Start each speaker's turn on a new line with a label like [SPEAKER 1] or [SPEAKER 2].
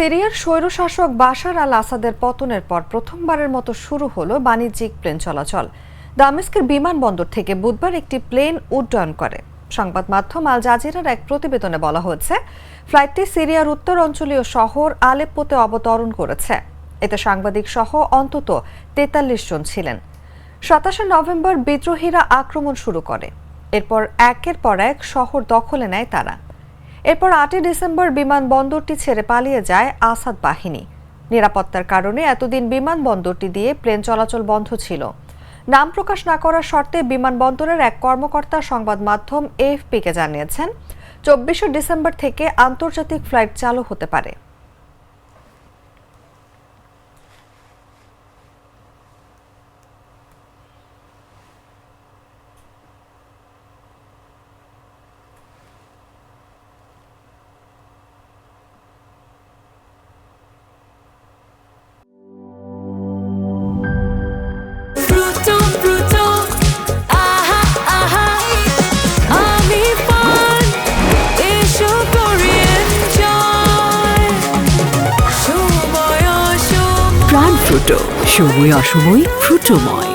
[SPEAKER 1] সিরিয়ার স্বৈরশাসক বাশার আল আসাদের পতনের পর প্রথমবারের মতো শুরু হলো বাণিজ্যিক প্লেন চলাচল। দামেস্কের বিমানবন্দর থেকে বুধবার একটি প্লেন উড্ডয়ন করে। সংবাদ মাধ্যম আল জাজিরার এক প্রতিবেদনে বলা হয়েছে, ফ্লাইটটি সিরিয়ার উত্তর অঞ্চলীয় শহর আলেপ্পোতে অবতরণ করেছে। এতে সাংবাদিক সহ অন্তত 43 জন ছিলেন। 27 নভেম্বর বিদ্রোহীরা আক্রমণ শুরু করে। এরপর একের পর এক শহর দখলে নেয় তারা। এরপর 8 ডিসেম্বর বিমানবন্দরটি ছেড়ে পালিয়ে যায় আসাদ বাহিনী। নিরাপত্তার কারণে এতদিন বিমানবন্দরটি দিয়ে প্লেন চলাচল বন্ধ ছিল। নাম প্রকাশ না করার শর্তে বিমানবন্দরের এক কর্মকর্তা সংবাদ মাধ্যম এএফপিকে জানিয়েছেন, 24 ডিসেম্বর থেকে আন্তর্জাতিক ফ্লাইট চালু হতে পারে।
[SPEAKER 2] প্রাণ ফ্রুটো, সময় অসময় ফ্রুটোময়।